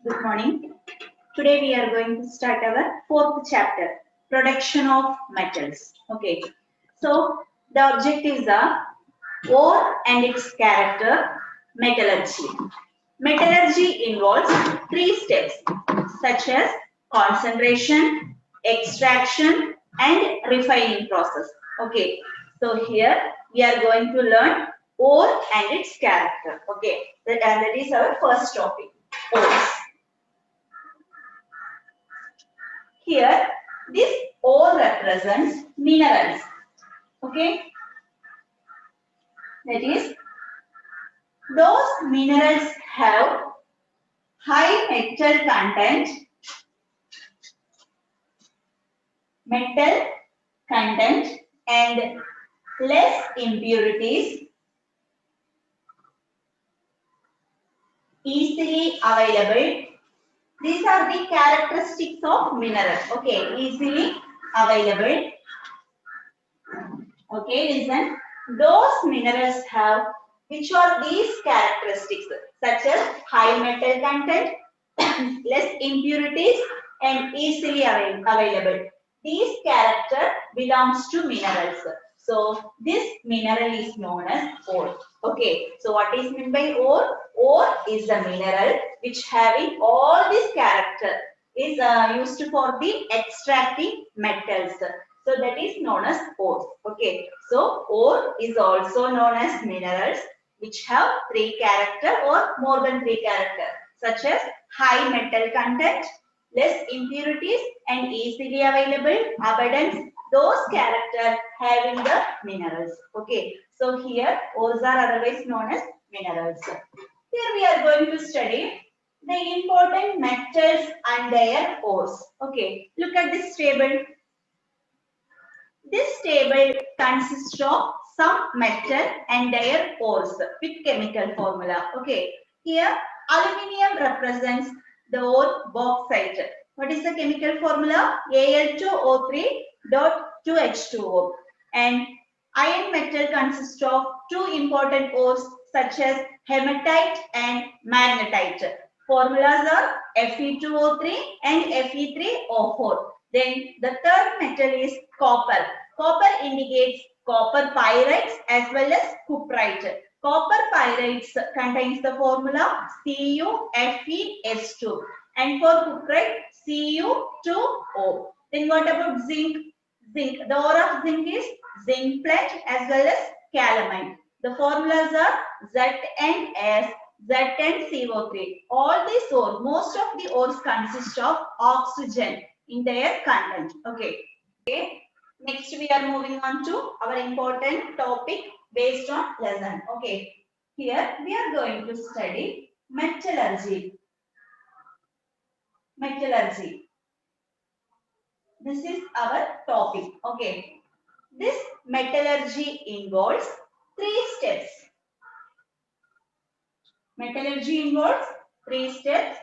Good morning. Today we are going to start our fourth chapter, production of metals. Okay. So the objectives are ore and its character, metallurgy. Metallurgy involves three steps such as concentration, extraction and refining process. Okay. So here we are going to learn ore and its character. Okay. That is our first topic, ores. Here, this O represents minerals. Okay, that is, those minerals have high metal content, and less impurities, easily available. These are the characteristics of minerals. Okay, easily available. Okay, listen. Those minerals have which are these characteristics such as high metal content, less impurities and easily available. These character belongs to minerals. So this mineral is known as ore. Okay, so what is meant by ore? Ore is a mineral which having all this character is used for the extracting metals. So that is known as ore. Okay. So ore is also known as minerals which have three character or more than three character such as high metal content, less impurities and easily available, abundance. Those characters having the minerals. Okay. So here ores are otherwise known as minerals. Here we are going to study the important metals and their ores. Okay. Look at this table. This table consists of some metal and their ores with chemical formula. Okay, here aluminium represents the ore bauxite. What is the chemical formula? Al2O3.2H2O. And iron metal consists of two important ores such as hematite and magnetite. Formulas are Fe2O3 and Fe3O4. Then the third metal is copper. Copper indicates copper pyrites as well as cuprite. Copper pyrites contains the formula CuFeS2 and for cuprite Cu2O. Then what about zinc? Zinc. The ore of zinc is zinc plate as well as calamine. The formulas are ZnS, ZnCO3. All these ores, most of the ores consist of oxygen in their content. Okay. Okay. Next, we are moving on to our important topic based on lesson. Okay. Here we are going to study metallurgy. Metallurgy. This is our topic. Okay. This metallurgy involves three steps. Metallurgy involves three steps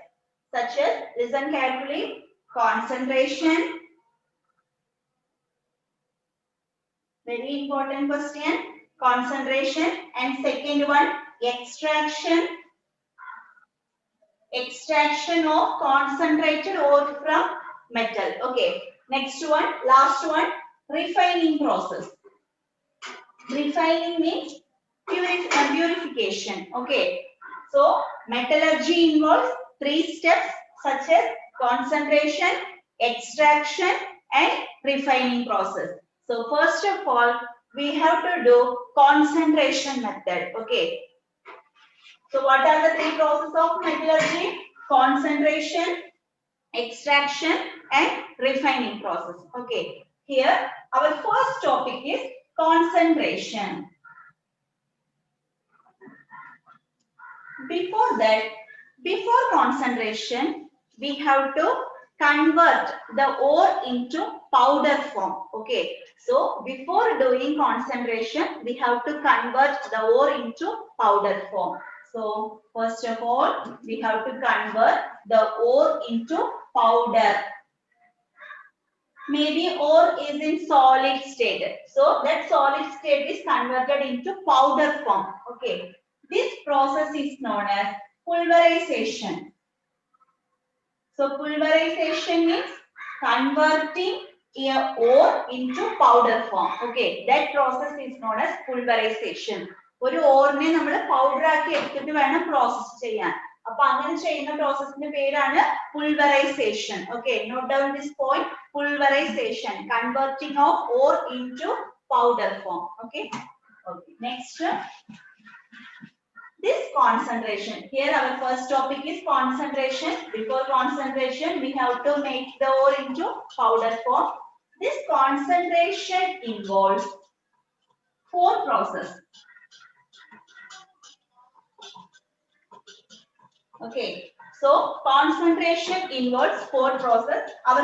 such as, listen carefully, concentration. Very important question. Concentration. And second one, extraction. Extraction of concentrated ore from metal. Okay. Next one, last one, refining process. Refining means purification. Okay. So, metallurgy involves three steps such as concentration, extraction and refining process. So, first of all, we have to do concentration method. Okay. So, what are the three processes of metallurgy? Concentration, extraction and refining process. Okay. Here, our first topic is concentration. Before that, before concentration, we have to convert the ore into powder form. Okay. So, before doing concentration, we have to convert the ore into powder form. So, first of all, we have to convert the ore into powder. Maybe ore is in solid state. So, that solid state is converted into powder form. Okay. This process is known as pulverization. So pulverization means converting a ore into powder form. Okay, that process is known as pulverization. ഒരു ഓറിനെ നമ്മൾ powder ആക്കി എടുത്തിട്ട് വേണം process ചെയ്യാൻ. അപ്പൊ അങ്ങനെ ചെയ്യുന്ന പ്രോസസ്സിന്റെ പേരാണ് pulverization. Okay, note down this point. Pulverization, converting of ore into powder form. Okay. Okay. Next. This concentration. Here our first topic is concentration. Before concentration, we have to make the ore into powder form. This concentration involves 4 processes. Okay. So concentration involves 4 processes. Our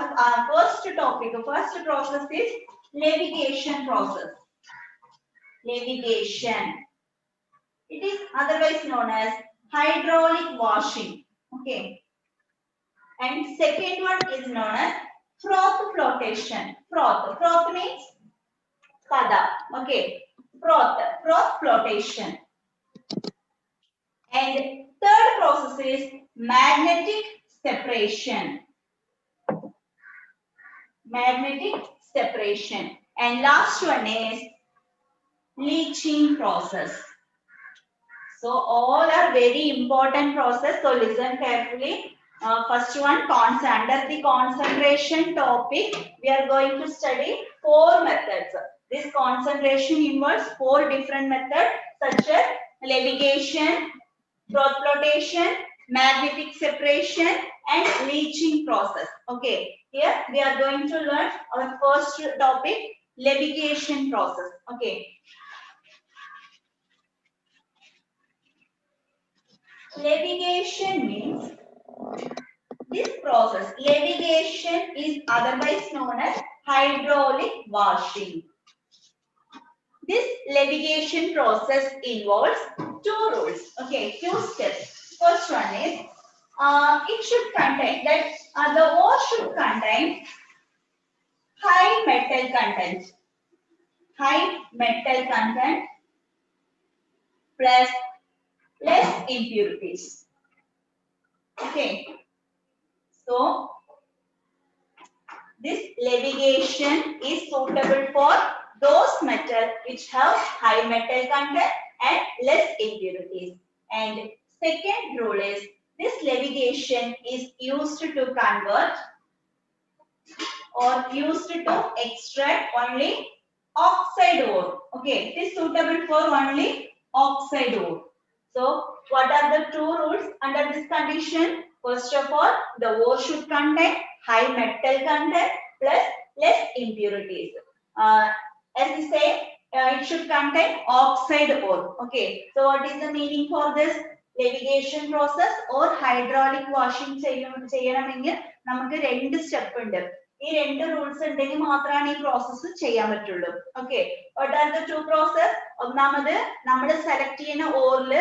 first topic, first process is levitation process. Levitation. It is otherwise known as hydraulic washing. Okay. And second one is known as froth flotation. Froth means pada. Okay. Froth flotation. And third process is magnetic separation. Magnetic separation. And last one is leaching process. So all are very important process. So listen carefully. First one, under the concentration topic, we are going to study 4 methods. This concentration involves 4 different methods such as levitation, froth flotation, magnetic separation, and leaching process. Okay, here we are going to learn our first topic, levitation process. Okay. Levitation means this process. Levitation is otherwise known as hydraulic washing. This levitation process involves 2 rules. Okay, 2 steps. First one is it should contain that the ore should contain high metal content. High metal content plus less impurities. Okay. So this levitation is suitable for those metals which have high metal content and less impurities. And second rule is this levitation is used to convert or used to extract only oxide ore. Okay, it is suitable for only oxide ore. So what are the 2 rules under this condition? First of all, the ore should contain high metal content plus less impurities. As we say, it should contain oxide ore. Okay, so what is the meaning for this levitation process or hydraulic washing ചെയ്യണമെങ്കിൽ നമുക്ക് 2 step ഉണ്ട്. ഈ 2 rules ഉണ്ടെങ്കിൽ മാത്രമാണ് ഈ process ചെയ്യാൻ പറ്റുള്ളൂ. Okay, what are the 2 process? ഒന്നാമത് നമ്മൾ സെലക്ട് ചെയ്യുന്ന ഓറിൽ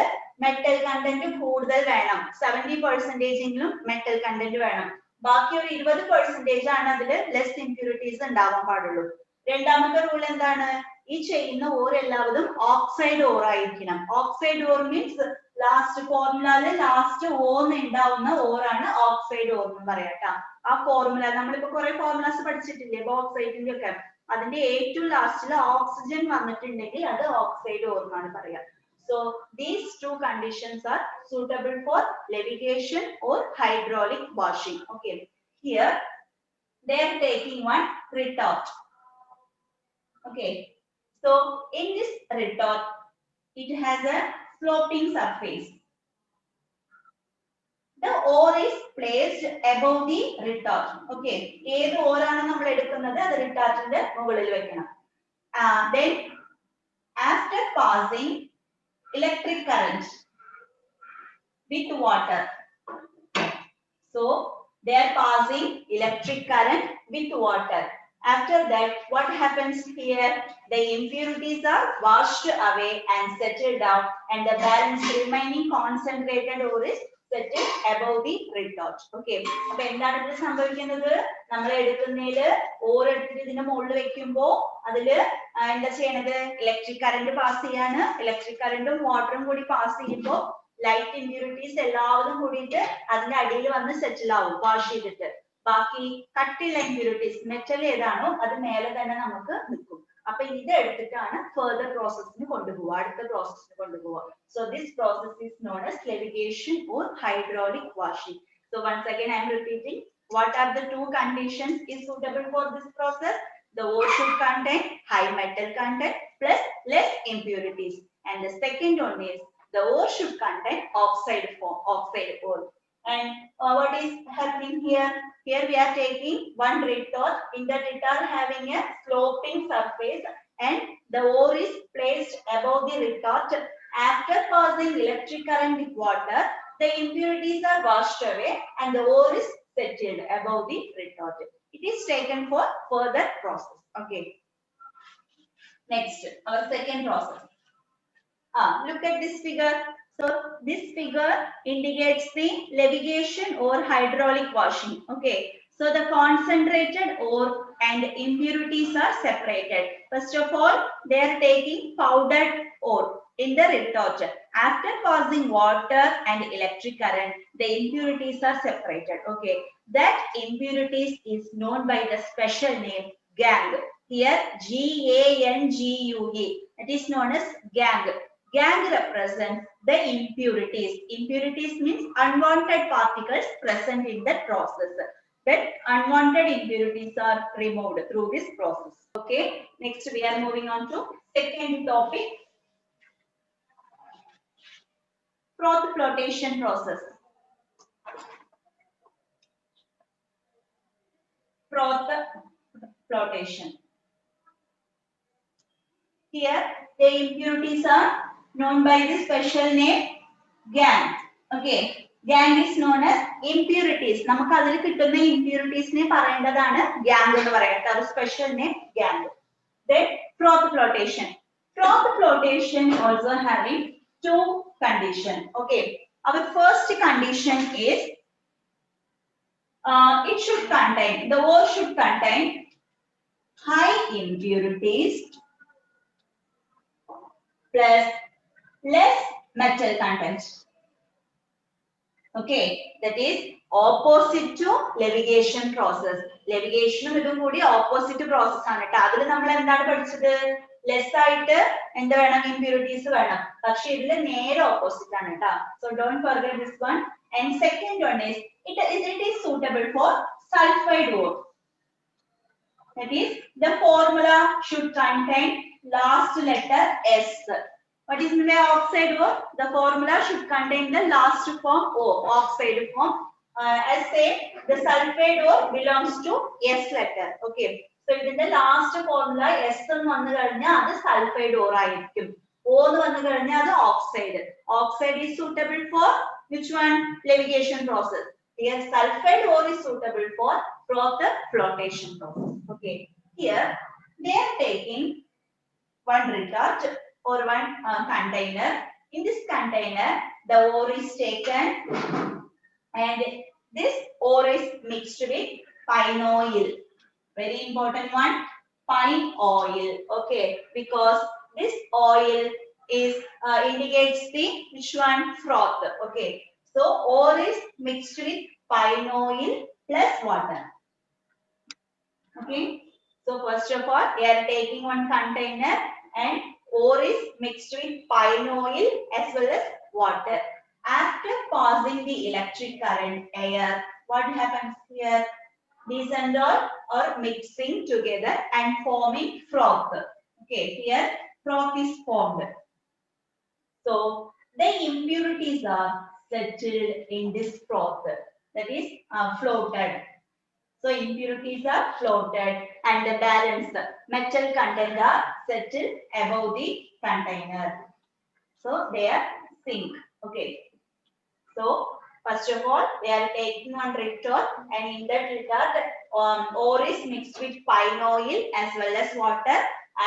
മെറ്റൽ കണ്ടന്റ് കൂടുതൽ വേണം, 70% മെറ്റൽ കണ്ടന്റ് വേണം. ബാക്കി ഒരു 20% ആണ് അതിൽ ലെസ് ഇംപ്യൂരിറ്റീസ് ഉണ്ടാവാൻ പാടുള്ളൂ. രണ്ടാമത്തെ റൂൾ എന്താണ്? ഈ ചെയ്യുന്ന ഓർ എല്ലാവരും ഓക്സൈഡ് ഓർ ആയിരിക്കണം. ഓക്സൈഡ് ഓർ മീൻസ് ലാസ്റ്റ് ഫോർമുലയില് ലാസ്റ്റ് ഓന്ന് ഉണ്ടാവുന്ന ഓറാണ് ഓക്സൈഡ് ഓർ എന്ന് പറയാട്ടോ. ആ ഫോർമുല നമ്മളിപ്പോ കുറെ ഫോർമുലാസ് പഠിച്ചിട്ടില്ലേ ബോക്സൈഡിന്റെ ഒക്കെ, അതിന്റെ ഏറ്റവും ലാസ്റ്റിൽ ഓക്സിജൻ വന്നിട്ടുണ്ടെങ്കിൽ അത് ഓക്സൈഡ് ഓർ എന്നാണ് പറയാ. So these 2 conditions are suitable for levitation or hydraulic washing. Okay, here they are taking one retort. Okay, so in this retort it has a sloping surface. The ore is placed above the retort. Okay, ഏത് ഓറാണ് നമ്മൾ എടുക്കുന്നത് അത് റിട്ടാർട്ടിന്റെ മുകളിൽ വെക്കണം. Then after passing electric current with water, so they are passing electric current with water. After that, what happens here? The impurities are washed away and settled down, and the balance remaining concentrated ore is settled above the retort. Okay, അപ്പോൾ എന്താണ് ഇത് സംഭവിക്കുന്നത്? നമ്മൾ എടുക്കുന്നതില് or എടുത്തിട്ട് ഇതിന്റെ മുകളിൽ വെക്കുമ്പോ അതില് എന്താ ചെയ്യണത്? ഇലക്ട്രിക് കറന്റ് പാസ് ചെയ്യാണ്. ഇലക്ട്രിക് കറന്റും വാട്ടറും കൂടി പാസ് ചെയ്യുമ്പോൾ ലൈറ്റ് ഇമ്പ്യൂരിറ്റീസ് എല്ലാവരും കൂടിയിട്ട് അതിന്റെ അടിയിൽ വന്ന് സെറ്റിൽ ആവും വാഷ് ചെയ്തിട്ട്. ബാക്കി കട്ടിയുള്ള ഇമ്പ്യൂരിറ്റീസ് മെറ്റൽ ഏതാണോ അത് മേലെ തന്നെ നമുക്ക് നിൽക്കും. അപ്പൊ ഇത് എടുത്തിട്ടാണ് ഫർദർ പ്രോസസ്സിന് കൊണ്ടുപോവുക, അടുത്ത പ്രോസസ്സിന് കൊണ്ടുപോവുക. So this process is known as levigation or hydraulic washing. So once again I am repeating, what are the two conditions is suitable for this process? The ore should contain high metal content plus less impurities, and the second one is the ore should contain oxide ore. And what is happening here? Here we are taking one retort. In that retort having a sloping surface, and the ore is placed above the retort. After passing electric current with water, the impurities are washed away and the ore is settled above the retort. It is taken for further process. Okay. Next, our second process. Look at this figure. So this figure indicates the levigation or hydraulic washing. Okay. So the concentrated ore and impurities are separated. First of all, they are taking powdered ore in the retort. After passing water and electric current, the impurities are separated. Okay. That impurities is known by the special name gangue. Here Gangue. It is known as gangue. Gangue represents the impurities. Impurities means unwanted particles present in the process. That unwanted impurities are removed through this process. Okay. Next we are moving on to second topic. Froth flotation process. Froth flotation. Here the impurities are known by the special name gangue. Okay. Gangue is known as impurities. നമുക്ക് അതിൽ കിട്ടുന്ന impuritiesനെ പറയേണ്ടതാണ് gangue എന്ന് പറയുന്നത്. അത് special name gangue. Then froth flotation. Froth flotation also having two conditions. Okay. Our first condition is it should contain, the ore should contain high impurities plus less metal content. Okay, that is opposite to levigation process. Levigation ഇതും കൂടി opposite process ആണ് ട്ടോ. അതിൽ നമ്മൾ എന്താണ് പഠിച്ചത്? Less ആയിട്ട് എന്ത് വേണം? Impurities വേണം. പക്ഷെ ഇതിൽ നേരെ opposite ആണ് ട്ടോ. So don't forget this one. And second one is it is suitable for sulfide ore. That is the formula should contain last letter S. What is the oxide ore? The formula should contain the last form O, oxide form. As say the sulfide ore belongs to S letter. Okay. So ഇതിന്റെ last formula S എന്ന് വന്നു കഴിഞ്ഞാൽ അത് sulfide ore ആയിരിക്കും. O എന്ന് വന്നു കഴിഞ്ഞാൽ അത് oxide. Oxide is suitable for which one? Levigation process. Here sulfide ore is suitable for froth flotation process. Okay. Here they are taking one retort or one container. In this container, the ore is taken and this ore is mixed with pine oil. Very important one, pine oil. Okay, because this oil is indicates the which one? Froth. Okay, so ore is mixed with pine oil plus water. Okay, so first of all, we are taking one container and ore is mixed with pine oil as well as water. After passing the electric current air, what happens here? These and all are mixing together and forming froth. Okay, here froth is formed. So the impurities are settled in this froth, that is floated. So impurities are floated and the balance metal content are settled above the container. So they are sink. Okay. So first of all, they are taking one retort and in that retort ore is mixed with pine oil as well as water.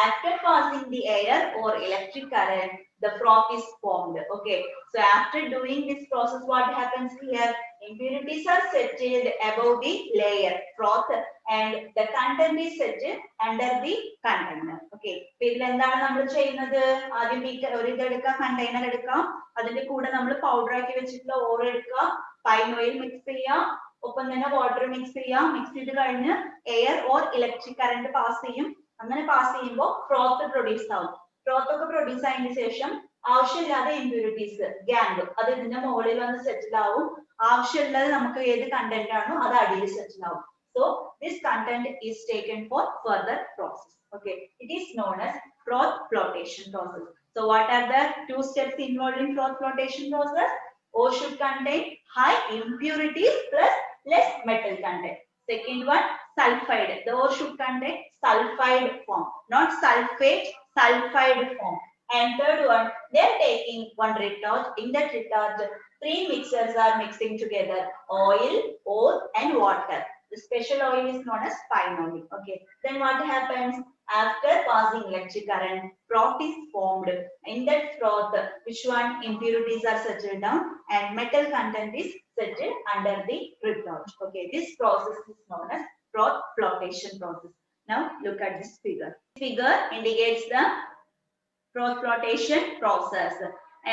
After passing the air or electric current, the froth is formed. Okay, so after doing this process, what happens here? Impurities are settled above the layer froth and the content is settled under the container. Okay, ഇതിൽ എന്താണ് നമ്മൾ ചെയ്യുന്നത്? ആദ്യം ഒരു ഇതെടുക്കാം, container എടുക്കാം, അതിന്റെ കൂടെ നമ്മൾ പൗഡർ ആക്കി വെച്ചിട്ടുള്ള ഓർ എടുക്കുക, പൈൻ ഓയിൽ മിക്സ് ചെയ്യാം, ഒപ്പം തന്നെ വാട്ടർ മിക്സ് ചെയ്യാം. മിക്സ് ചെയ്ത് കഴിഞ്ഞ് air or electric current pass ചെയ്യും. അങ്ങനെ പാസ് ചെയ്യുമ്പോൾ ഫ്രോത്ത് പ്രൊഡ്യൂസ് ആവും. ഫ്രോത്ത് ഒക്കെ പ്രൊഡ്യൂസ് ആയതിനു ശേഷം ആവശ്യമില്ലാതെ ഇമ്പ്യൂരിറ്റീസ് ഗ്യാങ് അത് ഇതിന്റെ മുകളിൽ വന്ന് സെറ്റിൽ ആവും. ആവശ്യമുള്ളത് നമുക്ക് ഏത് കണ്ടന്റ് ആണോ അത് അടിയിൽ സെറ്റിൽ ആവും. So this content is taken for further process. Okay, it is known as froth flotation process. So what are the two steps involved in froth flotation process? Ore should contain high impurities plus less metal content. Second one, sulfide. The ore should contain sulfide form, not sulfate, sulfide form. And third one, they are taking one retort. In that retort, three mixers are mixing together: oil, ore, and water. The special oil is known as pine oil. Okay. Then what happens? After passing electric current, froth is formed. In that froth, which one? Impurities are settled down and metal content is settled under the retort. Okay. This process is known as froth flotation process. Now look at this figure. This figure indicates the froth flotation process,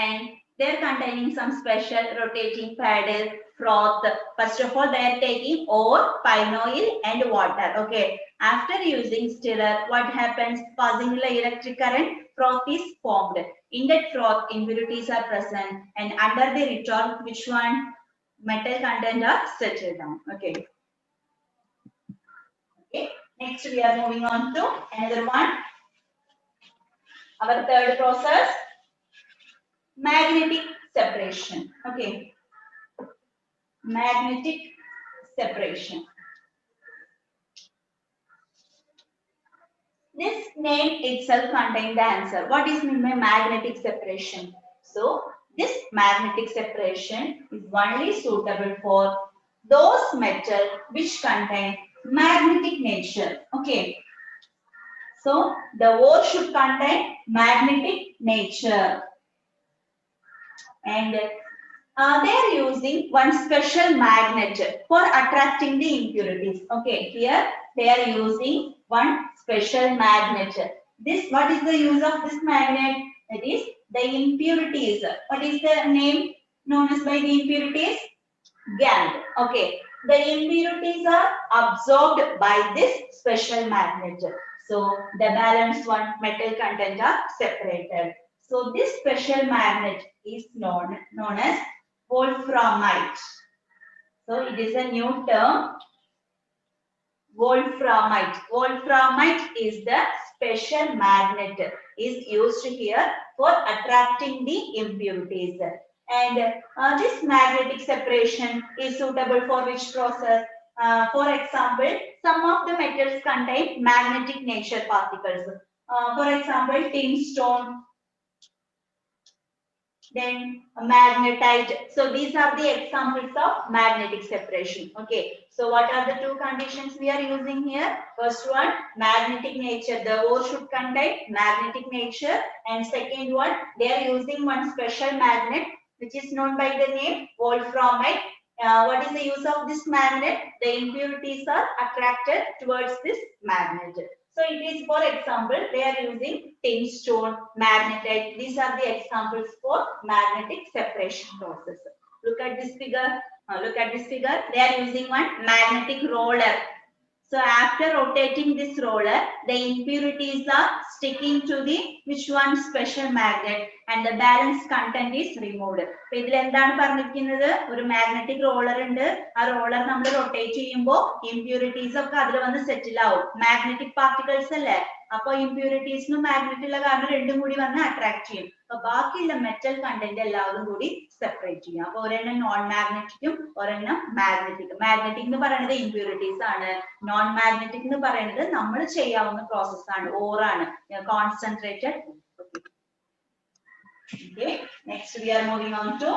and they're containing some special rotating paddle, froth. First of all, they are taking ore, pine oil, and water. Okay. After using stirrer, what happens? Passing the electric current, froth is formed. In that froth, impurities are present, and under the retort, which one? Metal content are settled down. Okay. Okay. Next, we are moving on to another one. Our third process, magnetic separation. Okay, magnetic separation. This name itself contains the answer. What is meant by magnetic separation? So this magnetic separation is only suitable for those metals which contain magnetic nature. Okay. So the ore should contain magnetic nature, and they are using one special magnet for attracting the impurities. Okay, here they are using one special magnet. This, what is the use of this magnet? That is the impurities. What is the name known as by the impurities? Gangue. Okay, the impurities are absorbed by this special magnet. So the balanced one metal content are separated. So this special magnet is known as wolframite. So it is a new term, wolframite. Wolframite is the special magnet is used here for attracting the impurities. And this magnetic separation is suitable for which process? For example, some of the metals contain magnetic nature particles. For example, tin, stone, then magnetite. So these are the examples of magnetic separation. Okay. So what are the two conditions we are using here? First one, magnetic nature. The ore should contain magnetic nature. And second one, they are using one special magnet which is known by the name wolframite. What is the use of this magnet? The impurities are attracted towards this magnet. So it is, for example, they are using tin, stone, magnetite. These are the examples for magnetic separation process. Look at this figure. Look at this figure. They are using one magnetic roller. So after rotating this roller, the impurities are sticking to the which one special magnet, and the balanced content is removed. So ഇതിൽ എന്താണ് പറഞ്ഞിരിക്കുന്നത്? ഒരു magnetic roller ഉണ്ട്. ആ roller നമ്മൾ rotate ചെയ്യുമ്പോൾ impurities ഒക്കെ അതിൽ വന്ന് settle ആവും. Magnetic particles അല്ലേ? അപ്പൊ impurities നും magnet ഉള്ള കാരണം രണ്ടും കൂടി വന്ന് attract ചെയ്യും. അപ്പൊ ബാക്കിയുള്ള metal content എല്ലാവരും കൂടി separate ചെയ്യും. അപ്പൊ ഒരെണ്ണം non magneticും ഒരെണ്ണം magnetic. Magnetic എന്ന് പറയുന്നത് impurities ആണ്. Non magnetic എന്ന് പറയുന്നത് നമ്മൾ ചെയ്യാവുന്ന process ആണ്. Ore ആണ്. Concentrated. Okay. Next we are moving on to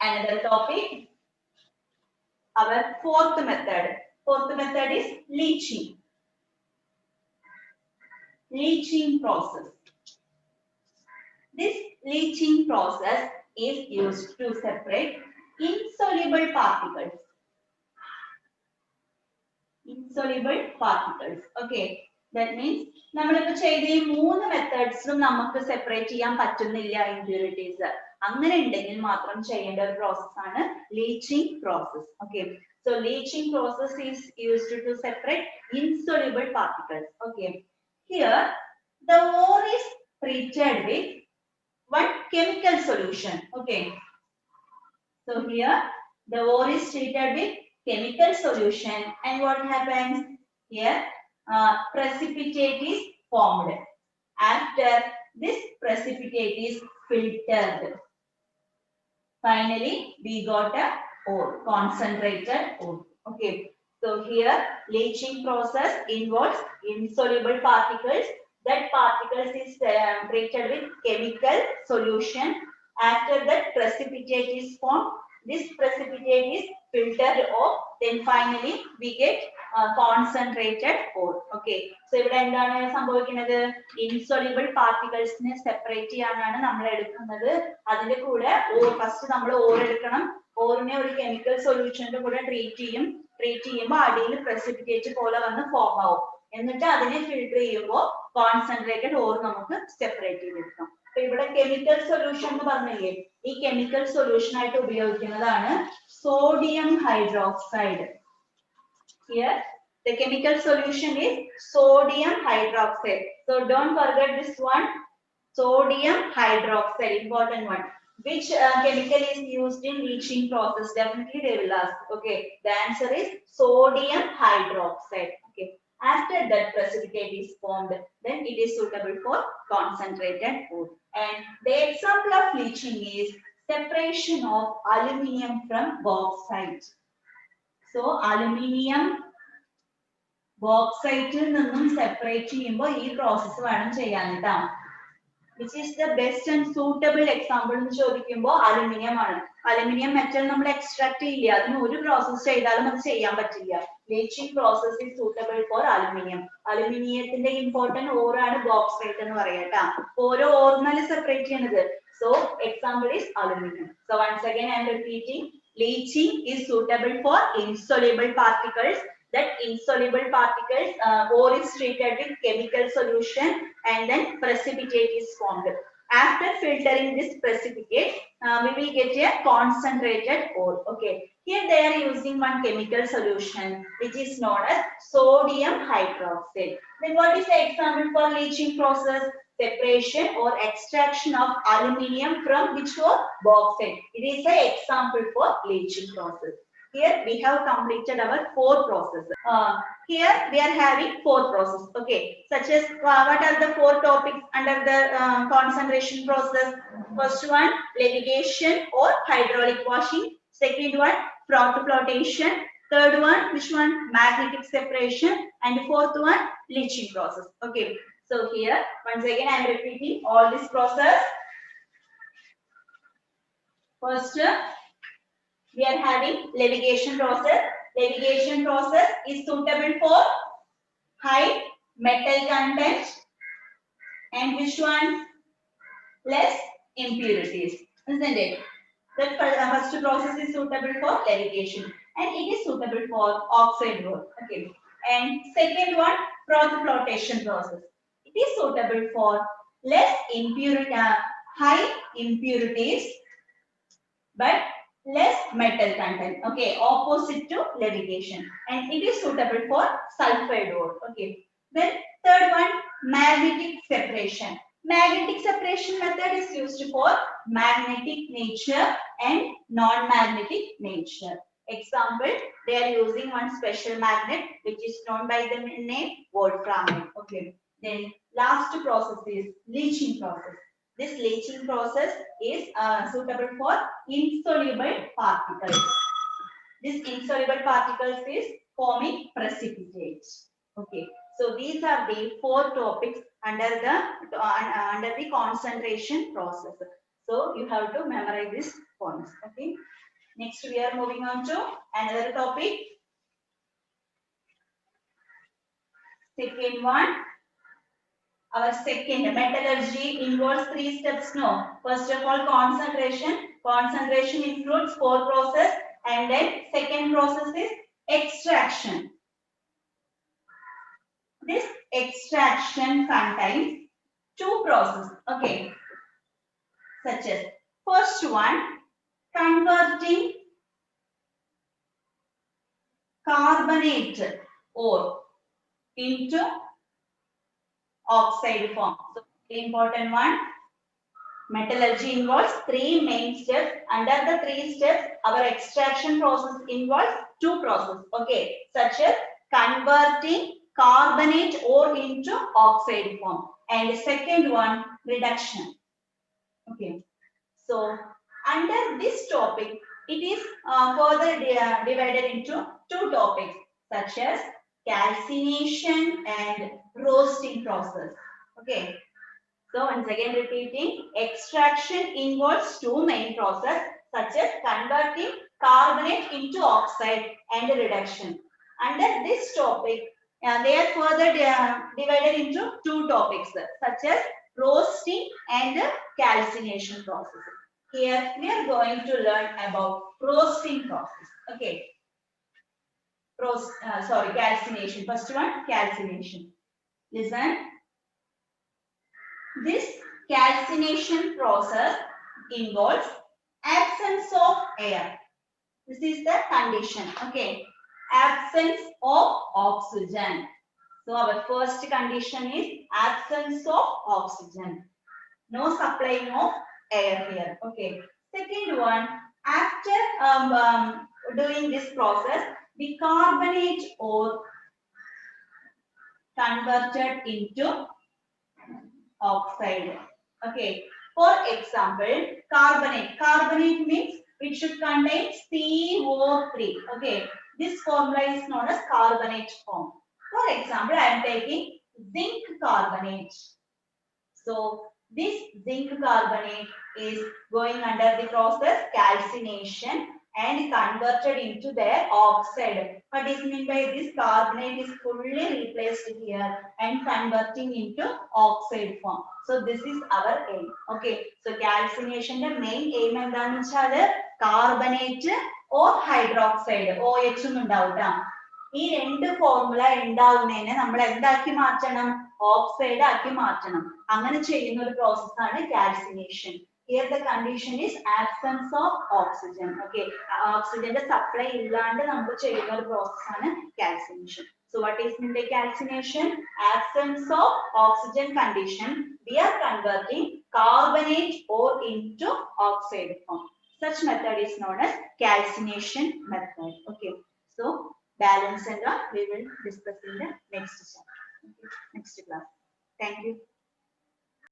another topic. Our fourth method. Fourth method is leaching. Leaching process. This leaching process is used to separate insoluble particles. Insoluble particles. Okay. That means നമ്മളിപ്പോ ചെയ്ത ഈ മൂന്ന് മെത്തേഡ്സിലും നമുക്ക് separate ചെയ്യാൻ പറ്റുന്നില്ല impurities. അങ്ങനെ ഉണ്ടെങ്കിൽ മാത്രം ചെയ്യേണ്ട ഒരു പ്രോസസ് ആണ് leaching process. Okay. So leaching process is used to separate insoluble particles. Okay. Here the ore is treated with one chemical solution. Okay. So here the ore is treated with chemical solution, and what happens here? Precipitate is formed. After this precipitate is filtered. Finally, we got a ore, concentrated ore. Okay. So here leaching process involves insoluble particles. That particles is treated with chemical solution. After that precipitate is formed. This precipitate is filtered off. Then finally we get concentrated ore. Okay. So ഇവിടെ എന്താണ് സംഭവിക്കുന്നത്? Insoluble particles നെ separate ചെയ്യാനാണ് നമ്മൾ എടുക്കുന്നത്. അതിന്റെ കൂടെ first നമ്മൾ ഓർ എടുക്കണം. ഓറിനെ ഒരു കെമിക്കൽ സൊല്യൂഷന്റെ കൂടെ ട്രീറ്റ് ചെയ്യും. ട്രീറ്റ് ചെയ്യുമ്പോൾ അടിയിൽ പ്രസിപ്പിറ്റേറ്റ് പോലെ വന്ന് ഫോം ആവും. എന്നിട്ട് അതിനെ ഫിൽട്ടർ ചെയ്യുമ്പോൾ കോൺസെൻട്രേറ്റഡ് ഓർ നമുക്ക് സെപ്പറേറ്റ് ചെയ്തെടുക്കാം. അപ്പൊ ഇവിടെ കെമിക്കൽ സൊല്യൂഷൻ എന്ന് പറഞ്ഞില്ലേ, ഈ കെമിക്കൽ സൊല്യൂഷൻ ആയിട്ട് ഉപയോഗിക്കുന്നതാണ് sodium hydroxide. Here the chemical solution is sodium hydroxide. So don't forget this one, sodium hydroxide, important one. Which chemical is used in leaching process? Definitely they will ask. Okay, the answer is sodium hydroxide. Okay. After that precipitate is formed, then it is suitable for concentrated ore. And the example of leaching is separation of aluminium from bauxite. So aluminium ബോക്സൈറ്റിൽ നിന്നും separate ചെയ്യുമ്പോൾ ഈ process വേണം ചെയ്യാൻ കേട്ടോ. Which is the best and suitable example എന്ന് ചോദിക്കുമ്പോൾ aluminium ആണ്. Aluminium metal നമ്മൾ എക്സ്ട്രാക്ട് ചെയ്യില്ല, അതിന് ഒരു പ്രോസസ് ചെയ്താലും അത് ചെയ്യാൻ പറ്റില്ല. Leaching process is suitable for aluminium. അലുമിനിയത്തിന്റെ ഇമ്പോർട്ടന്റ് ഓറാണ് ബോക്സൈറ്റ് എന്ന് പറയാ. ഓരോ ഓറിനാല് സെപ്പറേറ്റ് ചെയ്യുന്നത്. So example is aluminum. So once again I am repeating, leaching is suitable for insoluble particles. That insoluble particles ore is treated with chemical solution and then precipitate is formed. After filtering this precipitate, we will get a concentrated ore. Okay. Here they are using one chemical solution which is known as sodium hydroxide. Then what is the example for leaching process? Separation or extraction of aluminium from which ore? Bauxite. It is an example for leaching process. Here we have completed our 4 processes. Here we are having 4 processes. Okay, such as what are the 4 topics under the concentration process? First one, levitation or hydraulic washing. Second one, flotation. Third one, which one? Magnetic separation. And fourth one, leaching process. Okay, so here once again I am repeating all this process. First, we are having levitation process. Levitation process is suitable for high metal content and which one? Less impurities, isn't it? The first process is suitable for levitation and it is suitable for oxide ore. Okay. And second one, flotation process. It is suitable for less impurity, high impurities, but less metal content. Okay, opposite to levitation, and it is suitable for sulfide ore. Okay. Then third one, magnetic separation. Magnetic separation method is used for magnetic nature and non-magnetic nature. Example, they are using one special magnet which is known by the name wolframite. Okay. Then last process is leaching process. This leaching process is suitable for insoluble particles. This insoluble particles is forming precipitates. Okay, so these are the 4 topics under the concentration process. So you have to memorize these points. Okay. Next we are moving on to another topic. Second one, Our second metallurgy involves 3 steps. No, first of all, concentration. Concentration includes 4 process, and then second process is extraction. This extraction contains 2 processes. Okay, such as first one, converting carbonate ore into oxide form. So, important one. Metallurgy involves 3 main steps. Under the 3 steps, our extraction process involves 2 processes. Okay, such as converting carbonate ore into oxide form. And the second one, reduction. Okay, so under this topic, it is further divided into 2 topics, such as calcination and roasting process. Okay. So once again repeating, extraction involves 2 main processes such as converting carbonate into oxide and reduction. Under this topic, they are further divided into 2 topics such as roasting and calcination process. Here we are going to learn about roasting process. Okay. Calcination. First one, calcination. Listen. This calcination process involves absence of air. This is the condition. Okay. Absence of oxygen. So our first condition is absence of oxygen. No supplying of air here. Okay. Second one, after doing this process, the carbonate ore converted into oxide. Okay. For example, carbonate. Carbonate means it should contain CO3. Okay. This formula is known as carbonate form. For example, I am taking zinc carbonate. So this zinc carbonate is going under the process calcination and converted into their oxide. What is meant by this? Carbonate is fully replaced here and converting into oxide form. So this is our aim. Okay. So calcination the main aim എന്താണെന്ന് വെച്ചാൽ carbonate or hydroxide OH ഉണ്ടാവും. ഈ രണ്ട് formula ഉണ്ടാവുന്നതിനെ നമ്മൾ എന്താക്കി മാറ്റണം? Oxide ആക്കി മാറ്റണം. അങ്ങനെ ചെയ്യുന്ന ഒരു പ്രോസസ് ആണ് calcination. Here the condition is absence of oxygen. Okay, oxygen supply ഇല്ലാണ്ട് നമുക്ക് ചെയ്യുന്ന ഒരു പ്രോസസ് ആണ് calcination. So what is meant by calcination? Absence of oxygen condition. We are converting carbonate ore into oxide form. Such method is known as calcination method. Okay, so balance and all we will discuss in the next chapter. Okay. Next class. Thank you.